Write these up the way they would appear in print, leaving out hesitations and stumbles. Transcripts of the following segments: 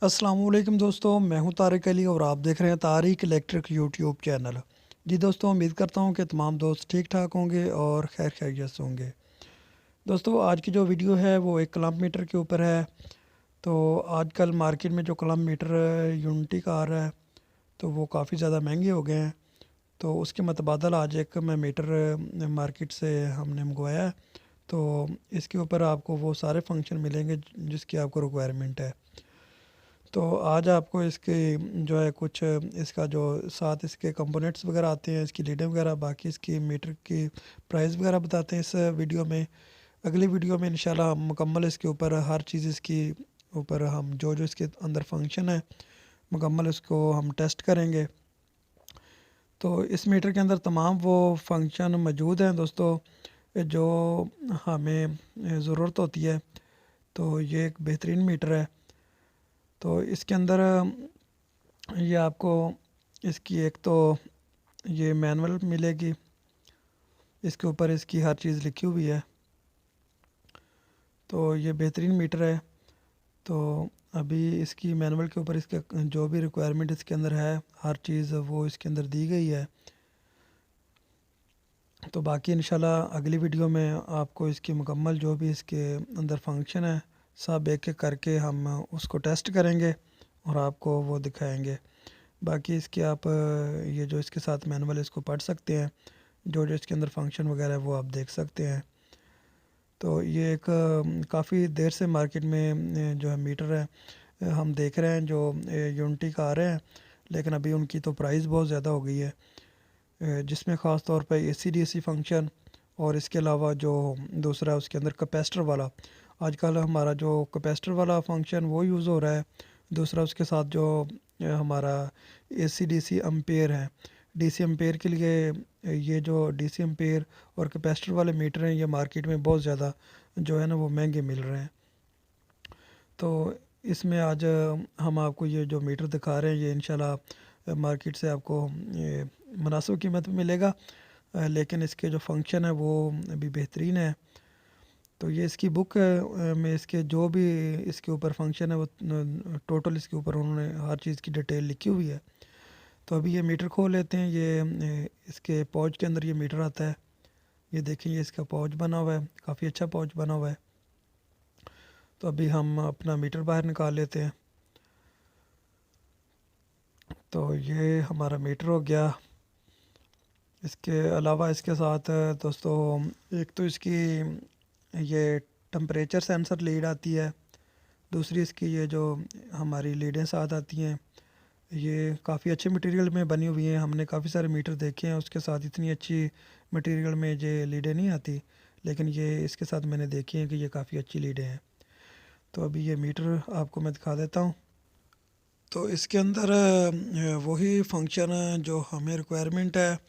अस्सलामुअलैकुम दोस्तों, मैं हूं तारिक अली और आप देख रहे हैं तारिक इलेक्ट्रिक यूट्यूब चैनल। जी दोस्तों, उम्मीद करता हूं कि तमाम दोस्त ठीक ठाक होंगे और खैर खैरियत से होंगे। दोस्तों, आज की जो वीडियो है वो एक क्लम्प मीटर के ऊपर है। तो आजकल मार्केट में जो क्लम्प मीटर यूनिटी का आ रहा है तो वो काफ़ी ज़्यादा महंगे हो गए हैं। तो उसके मतबादल आज एक मैं मीटर मार्केट से हमने मंगवाया है। तो इसके ऊपर आपको वो सारे फंक्शन मिलेंगे जिसकी आपको रिक्वायरमेंट है। तो आज आपको इसके जो है कुछ इसका जो साथ इसके कंपोनेंट्स वगैरह आते हैं, इसकी लीडें वगैरह, बाकी इसकी मीटर की प्राइस वगैरह बताते हैं इस वीडियो में। अगली वीडियो में इंशाल्लाह हम मुकम्मल इसके ऊपर हर चीज़ इसकी ऊपर हम जो जो इसके अंदर फंक्शन है मुकम्मल इसको हम टेस्ट करेंगे। तो इस मीटर के अंदर तमाम वो फंक्शन मौजूद हैं दोस्तों जो हमें ज़रूरत होती है। तो ये एक बेहतरीन मीटर है। तो इसके अंदर ये आपको इसकी एक तो ये मैनुअल मिलेगी, इसके ऊपर इसकी हर चीज़ लिखी हुई है। तो ये बेहतरीन मीटर है। तो अभी इसकी मैनुअल के ऊपर इसका जो भी रिक्वायरमेंट इसके अंदर है हर चीज़ वो इसके अंदर दी गई है। तो बाकी इंशाल्लाह अगली वीडियो में आपको इसकी मुकम्मल जो भी इसके अंदर फंक्शन है सब एक एक करके हम उसको टेस्ट करेंगे और आपको वो दिखाएंगे। बाकी इसके आप ये जो इसके साथ मैनुअल इसको पढ़ सकते हैं, जो जो इसके अंदर फंक्शन वगैरह है वो आप देख सकते हैं। तो ये एक काफ़ी देर से मार्केट में जो है मीटर है हम देख रहे हैं जो यूनिटी का आ रहे हैं, लेकिन अभी उनकी तो प्राइस बहुत ज़्यादा हो गई है। जिसमें ख़ास तौर पे AC/DC फंक्शन और इसके अलावा जो दूसरा उसके अंदर कैपेसिटर वाला, आजकल हमारा जो कैपेसिटर वाला फंक्शन वो यूज़ हो रहा है। दूसरा उसके साथ जो हमारा AC/DC एम्पेयर है, DC एम्पेयर के लिए ये जो DC एम्पेयर और कैपेसिटर वाले मीटर हैं ये मार्केट में बहुत ज़्यादा जो है ना वो महंगे मिल रहे हैं। तो इसमें आज हम आपको ये जो मीटर दिखा रहे हैं ये इंशाल्लाह मार्केट से आपको ये मुनासिब कीमत में मिलेगा। लेकिन इसके जो फंक्शन है वो अभी बेहतरीन है। तो ये इसकी बुक में इसके जो भी इसके ऊपर फंक्शन है वो टोटल इसके ऊपर उन्होंने हर चीज़ की डिटेल लिखी हुई है। तो अभी ये मीटर खोल लेते हैं। ये इसके पाउच के अंदर ये मीटर आता है। ये देखें, ये इसका पाउच बना हुआ है, काफ़ी अच्छा पाउच बना हुआ है। तो अभी हम अपना मीटर बाहर निकाल लेते हैं। तो ये हमारा मीटर हो गया। इसके अलावा इसके साथ दोस्तों एक तो इसकी ये टम्परेचर सेंसर लीड आती है। दूसरी इसकी ये जो हमारी लीडें साथ आती हैं ये काफ़ी अच्छे मटेरियल में बनी हुई हैं। हमने काफ़ी सारे मीटर देखे हैं उसके साथ इतनी अच्छी मटेरियल में ये लीडें नहीं आती, लेकिन ये इसके साथ मैंने देखी हैं कि ये काफ़ी अच्छी लीडें हैं। तो अभी ये मीटर आपको मैं दिखा देता हूँ। तो इसके अंदर वही फंक्शन है जो हमें रिक्वायरमेंट है।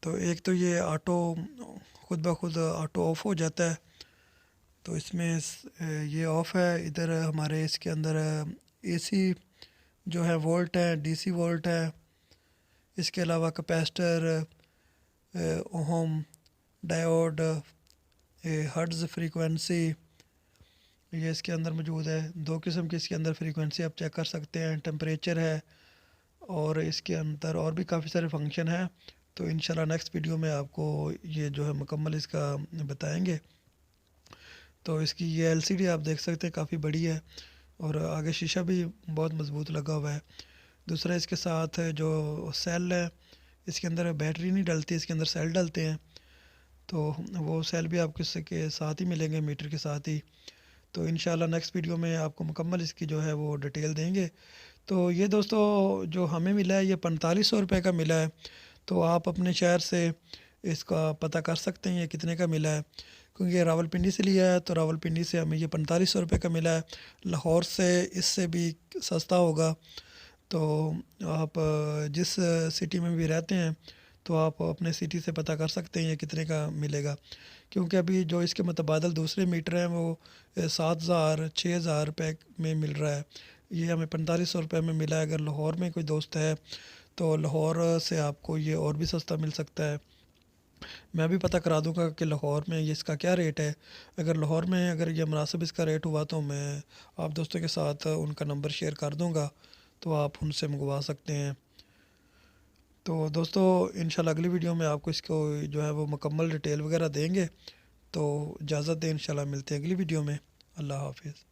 तो एक तो ये ऑटो खुद ब खुद ऑटो ऑफ हो जाता है। तो इसमें ये ऑफ है। इधर हमारे इसके अंदर AC जो है वोल्ट है, DC वोल्ट है। इसके अलावा capacitor, ohm, diode, hertz frequency ये इसके अंदर मौजूद है। दो किस्म की इसके अंदर फ्रीक्वेंसी आप चेक कर सकते हैं। टेम्परेचर है और इसके अंदर और भी काफ़ी सारे फंक्शन हैं। तो इंशाल्लाह नेक्स्ट वीडियो में आपको ये जो है मुकम्मल इसका बताएंगे। तो इसकी ये LCD आप देख सकते हैं काफ़ी बड़ी है और आगे शीशा भी बहुत मज़बूत लगा हुआ है। दूसरा इसके साथ जो सेल है इसके अंदर बैटरी नहीं डलती, इसके अंदर सेल डलते हैं। तो वो सेल भी आपको इसके साथ ही मिलेंगे, मीटर के साथ ही। तो इंशाल्लाह नेक्स्ट वीडियो में आपको मुकम्मल इसकी जो है वो डिटेल देंगे। तो ये दोस्तों जो हमें मिला है ये 4500 रुपये का मिला है। तो आप अपने शहर से इसका पता कर सकते हैं ये कितने का मिला है, क्योंकि ये रावलपिंडी से लिया है। तो रावलपिंडी से हमें ये 4500 रुपये का मिला है। लाहौर से इससे भी सस्ता होगा। तो आप जिस सिटी में भी रहते हैं तो आप अपने सिटी से पता कर सकते हैं ये कितने का मिलेगा, क्योंकि अभी जो इसके मुतबादल दूसरे मीटर हैं वो 7,000 6,000 रुपये में मिल रहा है। ये हमें 4500 रुपये में मिला है। अगर लाहौर में कोई दोस्त है तो लाहौर से आपको ये और भी सस्ता मिल सकता है। मैं भी पता करा दूंगा कि लाहौर में ये इसका क्या रेट है। अगर लाहौर में अगर ये मुनासिब इसका रेट हुआ तो मैं आप दोस्तों के साथ उनका नंबर शेयर कर दूंगा, तो आप उनसे मंगवा सकते हैं। तो दोस्तों इंशाल्लाह अगली वीडियो में आपको इसको जो है वो मुकम्मल डिटेल वगैरह देंगे। तो इजाज़त दें, इंशाल्लाह मिलते हैं अगली वीडियो में। अल्लाह हाफिज़।